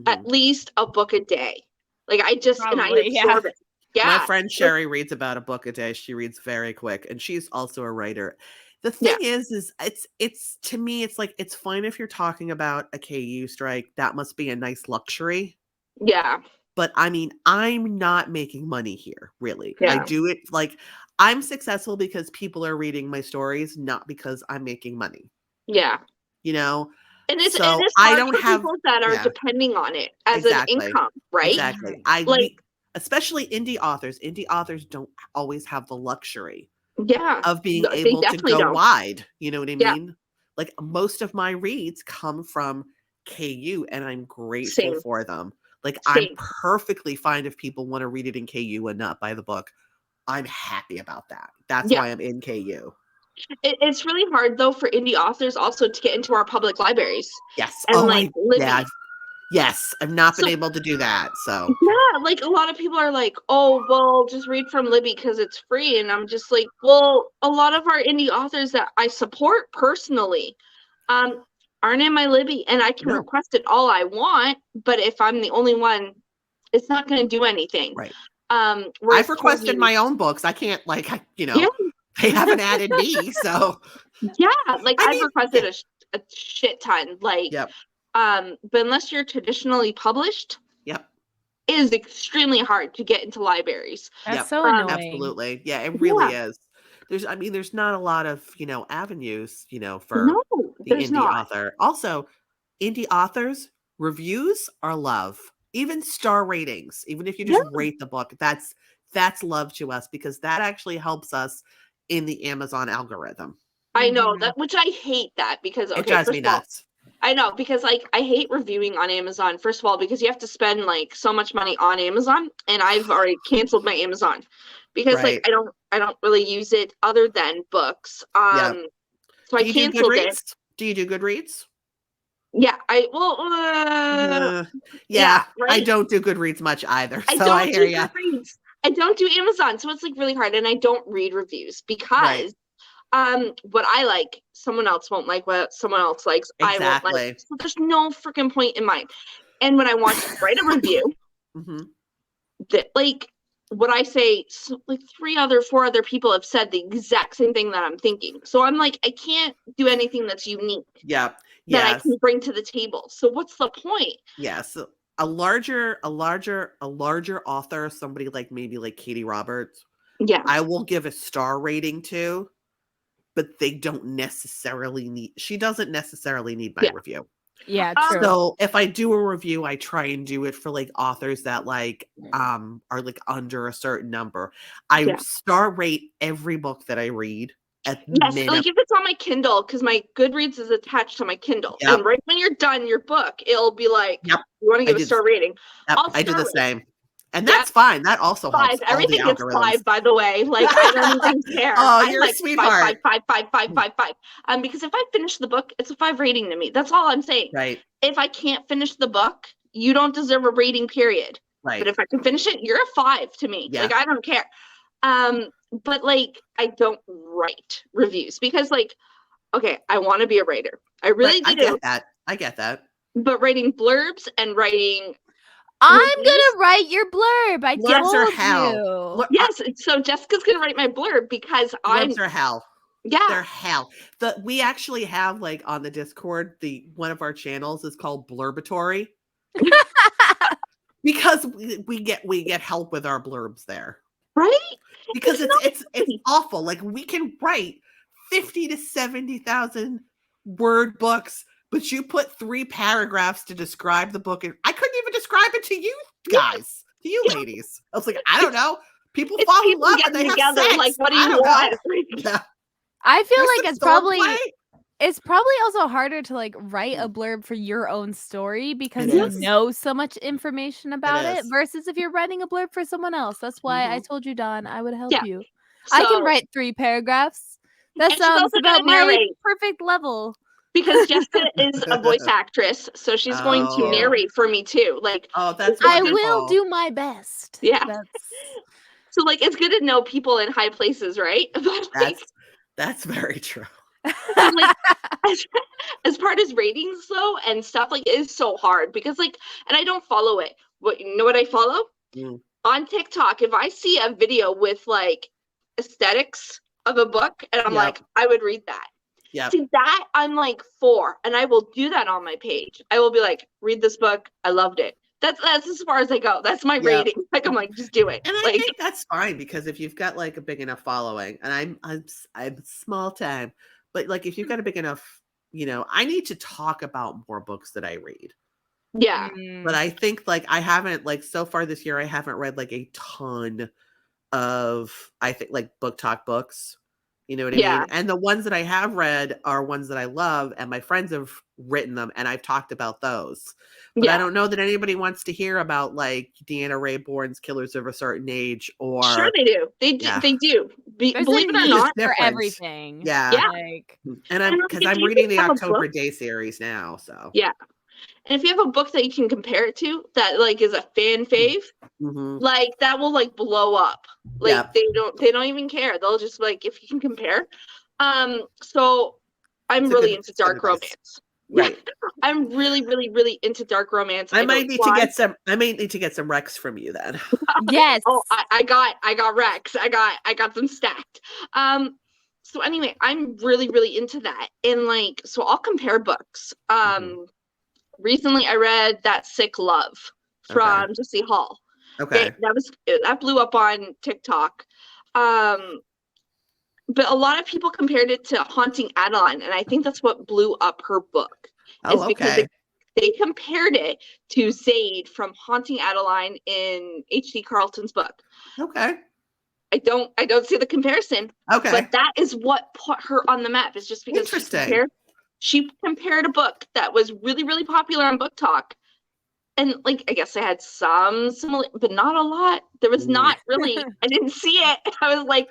at least a book a day. Like I just and I absorb it. Yeah. My friend Sherry reads about a book a day. She reads very quick, and she's also a writer. The thing is it's to me, it's like, it's fine if you're talking about a KU strike. That must be a nice luxury. Yeah. But I mean, I'm not making money here, really. Yeah. I do it like I'm successful because people are reading my stories, not because I'm making money. Yeah. You know? And it's, so and it's I hard don't for have people that are depending on it as exactly. an income, right? Exactly. Especially indie authors. Indie authors don't always have the luxury of being able to go wide. You know what I mean? Like most of my reads come from KU, and I'm grateful for them. Like I'm perfectly fine if people want to read it in KU and not buy the book. I'm happy about that. That's why I'm in KU. It's really hard though for indie authors also to get into our public libraries. Yes. And Yes. I've not been able to do that. So yeah, like a lot of people are like, oh, well, just read from Libby because it's free. And I'm just like, well, a lot of our indie authors that I support personally aren't in my Libby, and I can request it all I want, but if I'm the only one, it's not going to do anything. Right. I've requested my own books. I can't they haven't added me, so like I've requested a shit ton, like but unless you're traditionally published, it is extremely hard to get into libraries. That's so annoying. Absolutely. Yeah, it really is. There's not a lot of, avenues, for the indie author. Also, indie authors, reviews are love. Even star ratings, even if you just rate the book, that's love to us, because that actually helps us in the Amazon algorithm. I know that, which I hate that, because it drives me nuts. I know, because like I hate reviewing on Amazon, first of all, because you have to spend like so much money on Amazon, and I've already canceled my Amazon because like I don't really use it other than books. So I canceled it. Do you do Goodreads? Yeah, right? I don't do Goodreads much either. So I hear you. I don't do Amazon, so it's like really hard, and I don't read reviews because what I like, someone else won't like. What someone else likes, I won't like. So there's no freaking point in mine. And when I want to write a review, that like what I say, like 4 other people have said the exact same thing that I'm thinking. So I'm like, I can't do anything that's unique. That I can bring to the table. So what's the point? Yes. A larger author, somebody like maybe like Katie Roberts, I will give a star rating to, but they don't necessarily need, she doesn't necessarily need my review. Yeah, true. So if I do a review, I try and do it for like authors that like are like under a certain number. I star rate every book that I read. Like if it's on my Kindle, because my Goodreads is attached to my Kindle, and right when you're done your book, it'll be like, you want to give a star rating. I do the same, and that's fine. That also helps. Everything gets 5, by the way. Like I don't even care. Oh, you're a sweetheart. 5. Because if I finish the book, it's a 5 rating to me. That's all I'm saying. Right. If I can't finish the book, you don't deserve a rating, period. Right. But if I can finish it, you're a 5 to me. Like I don't care. But like I don't write reviews because like, okay, I want to be a writer. I really do. I get that. But writing blurbs and writing I'm gonna write your blurb. I blurbs told are hell. you. Yes, so Jessica's gonna write my blurb because blurbs are hell. Yeah, they're hell. We actually have like on the Discord, one of our channels is called Blurbatory because we get help with our blurbs there. Right? Because it's awful. Like we can write 50 to 70,000 word books but you put 3 paragraphs to describe the book, and I couldn't even describe it to you guys, to you ladies. I was like, I don't know. People It's fall in people love and getting they have together. sex. Like, what do I you don't want? know. Yeah. I feel There's like some it's probably swordplay. it's probably also harder to like write a blurb for your own story because It you is. know so much information about it is. versus if you're writing a blurb for someone else. That's why I Mhm. told you, Dawn, I would help Yeah. you. I can So, write 3 paragraphs. That and she's sounds also about gonna my narrate perfect level. because Jessica is a voice actress, so she's going to Oh. narrate for me too. Like, Oh, that's I wonderful. will do my best. Yeah. That's So like, it's good to know people in high places, right? But like, That's very true. so, like as part as ratings though and stuff, like, it is so hard because like, and I don't follow it. What, you know what I follow? Mm. On TikTok, if I see a video with like aesthetics of a book and I'm Yep. like, I would read that. Yeah. See, that I'm like for, and I will do that on my page. I will be like, read this book. I loved it. That's as far as I go. That's my Yep. rating. Like, I'm like, just do it. And I Like, think that's fine because if you've got like a big enough following, and I'm small time, but like if you've got a big enough, I need to talk about more books that I read. yeah. But I think like I haven't like so far this year I haven't read like a ton of I think like book talk books. You know what I Yeah. mean? And the ones that I have read are ones that I love and my friends have written them and I've talked about those. But I Yeah. don't know that anybody wants to hear about like Deanna Raybourne's Killers of a Certain Age or Sure they do. They do. Yeah. They do. there's Believe a it or niche not. for different. everything. Yeah. Yeah. Like, And And, like, because if I'm you reading the have a October book- Day series now. So Yeah. And if you have a book that you can compare it to that like is a fan fave, mhm. like that will like blow up. Like Yep. they don't even care. They'll just like, if you can compare. So I'm It's a really good- into it's good dark advice. romance. Right. Yeah. I'm really, really, really into dark romance. I don't might need lie. to get some Rex from you then. yes. Oh, I got Rex. I got them stacked. So anyway, I'm really, really into that. And like, so I'll compare books. Recently I read That Sick Love from Jesse Hall. Okay. That blew up on TikTok. But a lot of people compared it to Haunting Adeline, and I think that's what blew up her book. Oh, Is because okay. they compared it to Zaid from Haunting Adeline in H.D. Carlton's book. Okay. I don't see the comparison, Okay. but that is what put her on the map. Is just because Interesting. she compared a book that was really, really popular on Book Talk, and like, I guess I had some similar, but not a lot. There was not really. I didn't see it. I was like,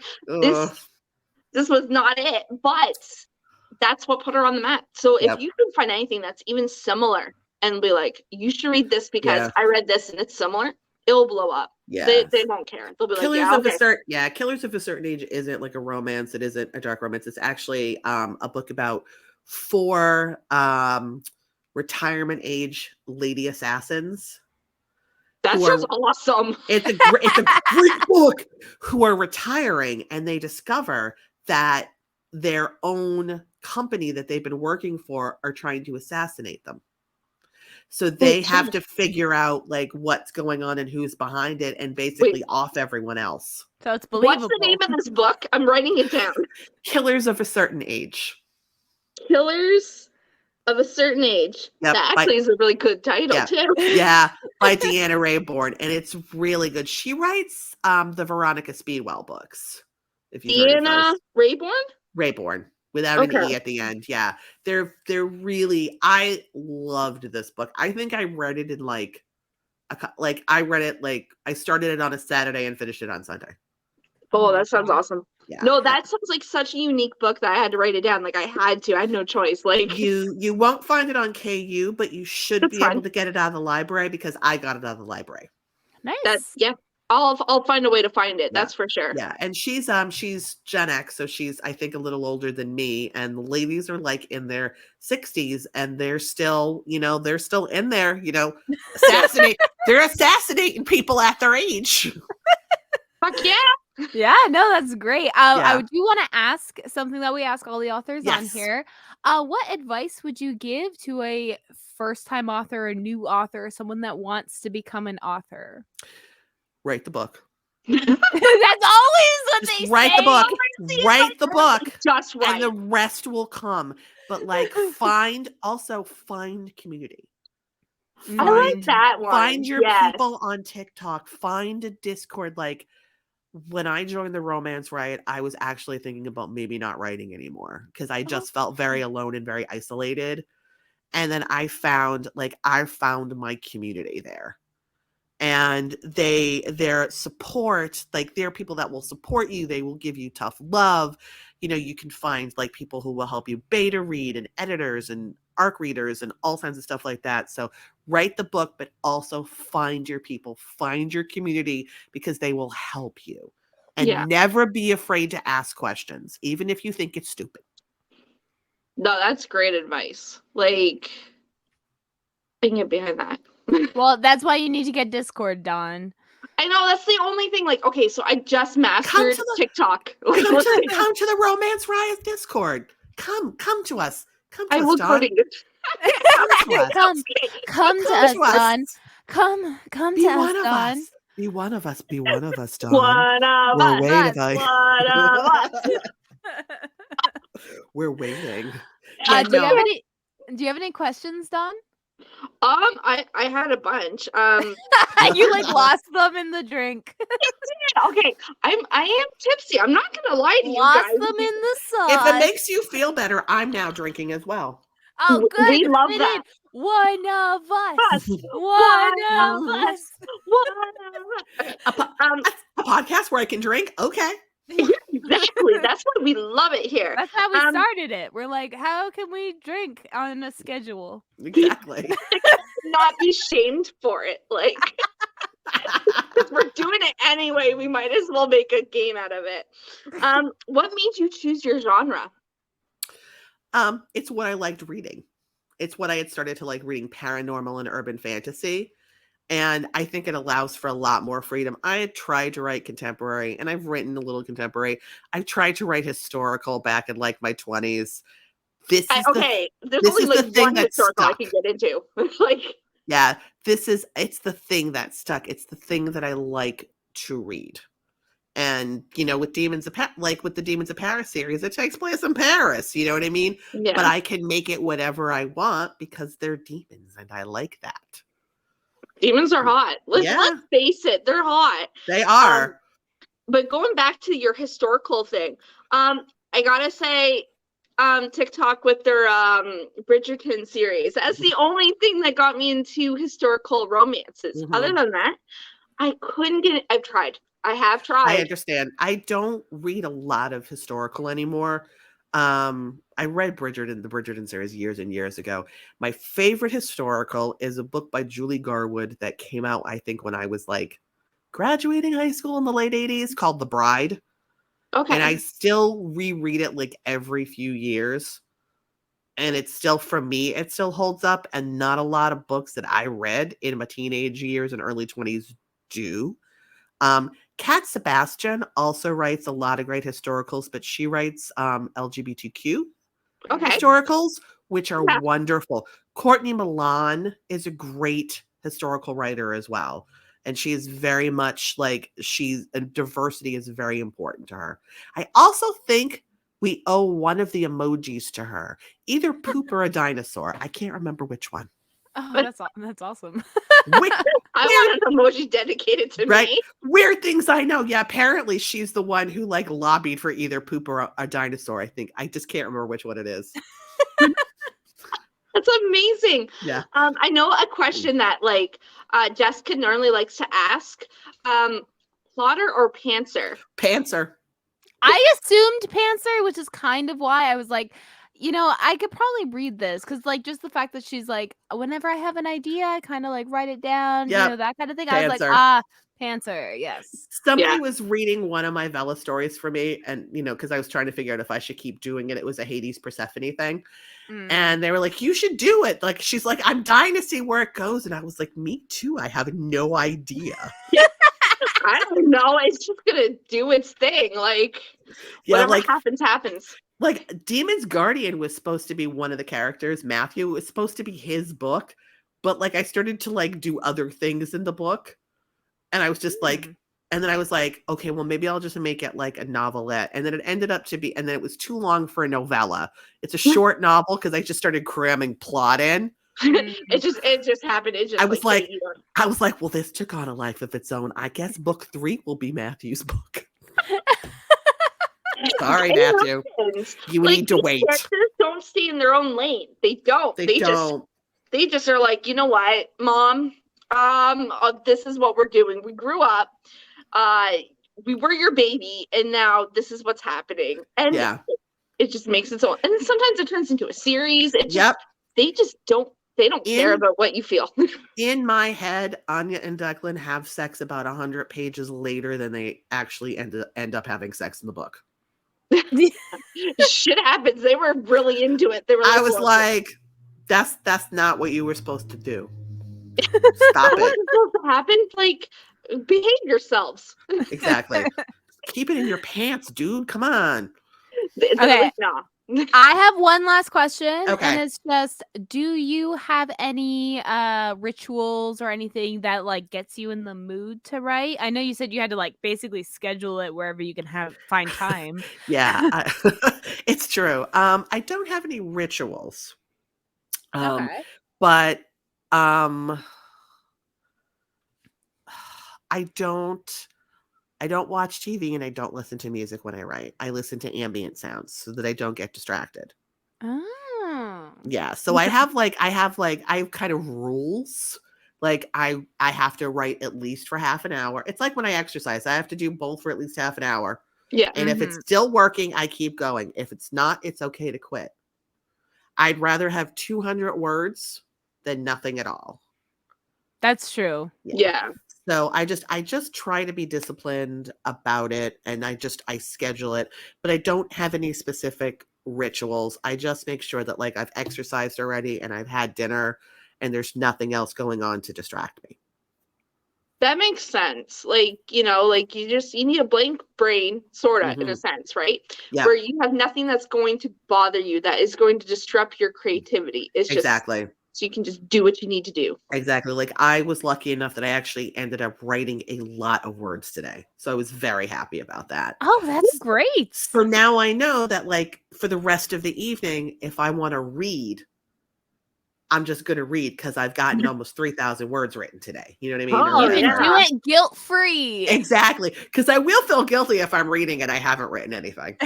this was not it. But that's what put her on the map. So if you can find anything that's even similar and be like, you should read this because I read this and it's similar, it'll blow up. Yeah. They won't care. They'll be Killers like, of a Certain Killers of a Certain Age isn't like a romance. It isn't a dark romance. It's actually a book about 4 retirement age lady assassins. That sounds awesome. It's a great book who are retiring and they discover that their own company that they've been working for are trying to assassinate them. So they have to figure out like what's going on and who's behind it and basically off everyone else. So it's believable. What's the name of this book? I'm writing it down. Killers of a Certain Age. Killers of a Certain Age. Yep, that actually is a really good title too. Yeah, by Deanna Raybourne, and it's really good. She writes the Veronica Speedwell books. If you've heard of Deanna those. Raybourne? Raybourne. Without an E at the end. Yeah. They're really, I loved this book. I think I read it in I started it on a Saturday and finished it on Sunday. Oh, that sounds awesome. Yeah. No, that sounds like such a unique book that I had to write it down. Like I had no choice. Like you won't find it on KU, but you should be able to get it out of the library because I got it out of the library. Nice. I'll find a way to find it. Yeah. That's for sure. Yeah, and she's Gen X, so she's I think a little older than me. And the ladies are like in their 60s, and they're still, they're still in there, they're assassinating people at their age. Fuck yeah. Yeah, no, that's great. I do want to ask something that we ask all the authors on here. What advice would you give to a first-time author, a new author, someone that wants to become an author? Write the book. That's always what Just they write say. the book. Write the book. Just And right. the rest will come. But like find community. I like that one. Find your Yes. people on TikTok. Find a Discord. Like when I joined the Romance Riot, I was actually thinking about maybe not writing anymore because I just felt very alone and very isolated. And then I found my community there. And their support, like they're people that will support you. They will give you tough love. You know, you can find like people who will help you beta read and editors and ARC readers and all kinds of stuff like that. So write the book, but also find your people, find your community because they will help you. And never be afraid to ask questions, even if you think it's stupid. No, that's great advice. Like, I can get behind that. Well, that's why you need to get Discord, Dawn. I know, that's the only thing. Like, okay, so I just mastered TikTok. Like, come to the Romance Riot Discord. Come to us. Come to I us, will Dawn. go to you. Come to us, Dawn. Come Be to one us, of Dawn. us. Be one of us. Be one of us, Dawn. One of We're us. waiting. One of us. We're waiting. Do you have any questions, Dawn? I had a bunch. You like lost them in the drink. Okay, I am tipsy. I'm not gonna lie to you guys. Lost them in the sauce. If it makes you feel better, I'm now drinking as well. Oh, good. We love that. One of us. One of us. A podcast where I can drink? Okay. Exactly. That's why we love it here. That's how we started it. We're like, how can we drink on a schedule? Exactly. Not be shamed for it. Like, if we're doing it anyway, we might as well make a game out of it. What made you choose your genre? It's what I liked reading. It's what I had started to like reading, paranormal and urban fantasy. And I think it allows for a lot more freedom. I had tried to write contemporary, and I've written a little contemporary. I've tried to write historical back in like my 20s. There's only like one historical I can get into. Like, yeah, it's the thing that stuck. It's the thing that I like to read. And, you know, with the Demons of Paris series, it takes place in Paris. You know what I mean? Yeah. But I can make it whatever I want because they're demons, and I like that. Demons are hot. Let's face it, they're hot. They are. But going back to your historical thing, I gotta say, TikTok with their Bridgerton series. That's the only thing that got me into historical romances. Mm-hmm. Other than that, I couldn't get it. I have tried. I understand. I don't read a lot of historical anymore. I read the Bridgerton series years and years ago. My favorite historical is a book by Julie Garwood that came out, I think, when I was like graduating high school in the late 80s, called The Bride. Okay. And I still reread it like every few years. And it's still, for me, it still holds up. And not a lot of books that I read in my teenage years and early 20s do. Kat Sebastian also writes a lot of great historicals, but she writes LGBTQ historicals, which are wonderful. Courtney Milan is a great historical writer as well. And she is very much like diversity is very important to her. I also think we owe one of the emojis to her, either poop or a dinosaur. I can't remember which one. Oh, that's awesome. I want an emoji dedicated to me. Weird things I know. Yeah, apparently she's the one who like lobbied for either poop or a dinosaur. I think I just can't remember which one it is. That's amazing. Yeah. I know a question that like Jessica normally likes to ask. Plotter or pantser? Pantser. I assumed pantser, which is kind of why I was like, you know, I could probably read this because, like, just the fact that she's like, whenever I have an idea, I kind of like write it down, you know, that kind of thing. Pantser. I was like, pantser, yes. Somebody was reading one of my Vella stories for me, and you know, because I was trying to figure out if I should keep doing it. It was a Hades Persephone thing, and they were like, "You should do it." Like, she's like, "I'm dying to see where it goes," and I was like, "Me too. I have no idea." I don't know. It's just gonna do its thing. Like, whatever happens. Like, Demon's Guardian was supposed to be one of the characters. Matthew was supposed to be his book, but like I started to like do other things in the book, and I was just like, And then I was like, okay, well, maybe I'll just make it like a novelette. And then it ended up to be, and then it was too long for a novella. It's a short novel because I just started cramming plot in. It just happened. It just I was like, hit you. well, this took on a life of its own. I guess book 3 will be Matthew's book. Sorry, It Matthew. happens. You Like, need to these wait. characters don't stay in their own lane. They don't. They don't. They just are like, you know what, Mom? This is what we're doing. We grew up. We were your baby, and now this is what's happening. And Yeah. it just makes its own. And sometimes it turns into a series. Yep. They just don't. They don't care about what you feel. In my head, Anya and Declan have sex about 100 pages later than they actually end up having sex in the book. Shit happens. They were really into it. They were. I was like, that's not what you were supposed to do. Stop it. What's supposed to happen? Like, behave yourselves. Exactly. Keep it in your pants, dude. Come on. They're like, nah. I have one last question, Okay. and it's just, do you have any rituals or anything that like gets you in the mood to write? I know you said you had to like basically schedule it wherever you can find time. Yeah, it's true. I don't have any rituals. Okay. But I don't watch TV and I don't listen to music when I write. I listen to ambient sounds so that I don't get distracted. Oh. Yeah. So I have kind of rules. Like I have to write at least for half an hour. It's like when I exercise, I have to do both for at least half an hour. Yeah. And if it's still working, I keep going. If it's not, it's okay to quit. I'd rather have 200 words than nothing at all. That's true. Yeah. So I just try to be disciplined about it, and I schedule it, but I don't have any specific rituals. I just make sure that like I've exercised already and I've had dinner and there's nothing else going on to distract me. That makes sense. Like, like you need a blank brain, sort of, in a sense, right? Yeah. Where you have nothing that's going to bother you, that is going to disrupt your creativity. It's just Exactly. so you can just do what you need to do. Exactly. Like I was lucky enough that I actually ended up writing a lot of words today. So I was very happy about that. Oh, that's great. So now I know that like for the rest of the evening, if I want to read, I'm just going to read because I've gotten almost 3,000 words written today. You know what I mean? Oh, You can do it guilt-free. Exactly. Because I will feel guilty if I'm reading and I haven't written anything.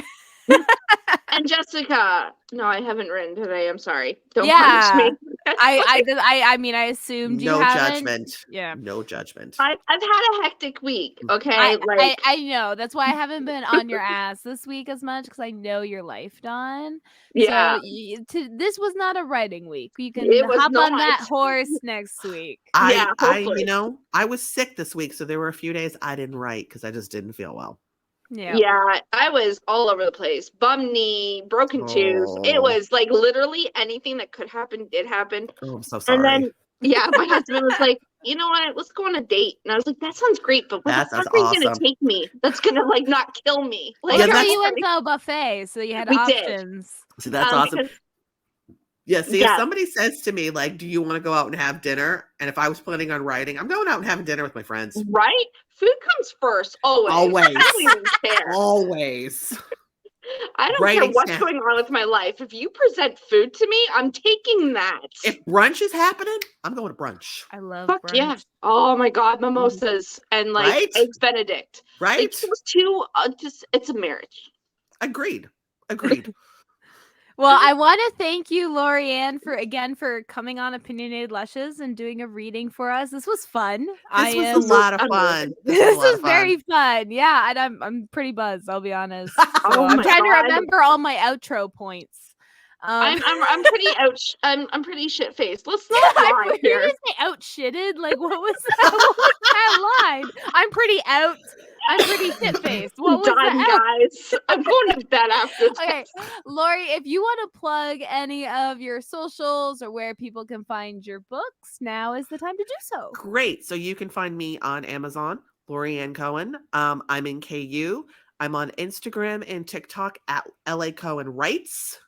And Jessica, no, I haven't written today. I'm sorry. Don't punish me. I mean, I assumed you haven't. No judgment. Yeah. No judgment. I've had a hectic week. Okay. I know. That's why I haven't been on your ass this week as much, because I know your life, Dawn. Yeah. So this was not a writing week. You can hop on that horse next week. I hopefully. I was sick this week, so there were a few days I didn't write because I just didn't feel well. Yeah, I was all over the place. Bum knee, broken tooth. It was like literally anything that could happen did happen. Oh, I'm so sorry. And then, my husband was like, you know what? Let's go on a date. And I was like, that sounds great, but where the fuck are you going to take me? That's going to like not kill me. Like, you went to a buffet, so you had options. See, that's awesome. If somebody says to me, like, do you want to go out and have dinner? And if I was planning on writing, I'm going out and having dinner with my friends. Right? Food comes first. Always. Always. I don't even care. Always. I don't care what's going on with my life. If you present food to me, I'm taking that. If brunch is happening, I'm going to brunch. I love brunch. Yeah. Oh my God. Mimosas and like eggs Benedict. Right? Like, those two, it's a marriage. Agreed. Well, I want to thank you, Lori-Anne, for coming on Opinionated Lushes and doing a reading for us. This was fun. This was a lot of fun. This was very fun. Yeah, and I'm pretty buzzed, I'll be honest. So I'm trying to remember all my outro points. I'm pretty I'm pretty shit faced. Let's not lie here. Did you say out shitted? Like what was that? What was that line? I'm pretty shit faced. What was that? Guys, I'm going to bed after this. Okay, Lori, if you want to plug any of your socials or where people can find your books, now is the time to do so. Great. So you can find me on Amazon, Lori-Anne Cohen. I'm in KU. I'm on Instagram and TikTok at LA Cohen Writes.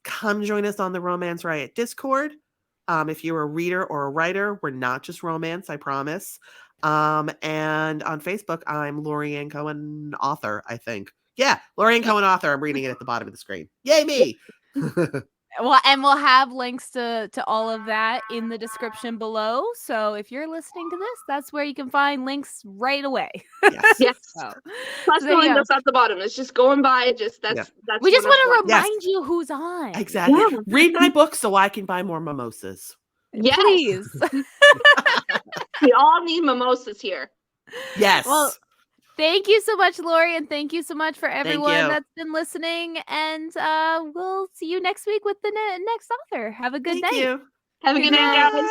Come join us on the Romance Riot Discord. If you're a reader or a writer, we're not just romance, I promise. And on Facebook, I'm Lori-Anne Cohen author, I think. Yeah, Lori-Anne Cohen author. I'm reading it at the bottom of the screen. Yay, me! Well, and we'll have links to all of that in the description below. So if you're listening to this, that's where you can find links right away. Yes. Yes. So, Plus so the there you link go. that's at the bottom. It's just going by. Just that's We just want to Yes. remind you who's on. Exactly. Yeah. Read my book so I can buy more mimosas. Yes. Please. We all need mimosas here. Yes. Well, thank you so much, Lori, and thank you so much for everyone you. that's been listening. And we'll see you next week with the next author. Have a good Thank night. you. Have a good night, guys.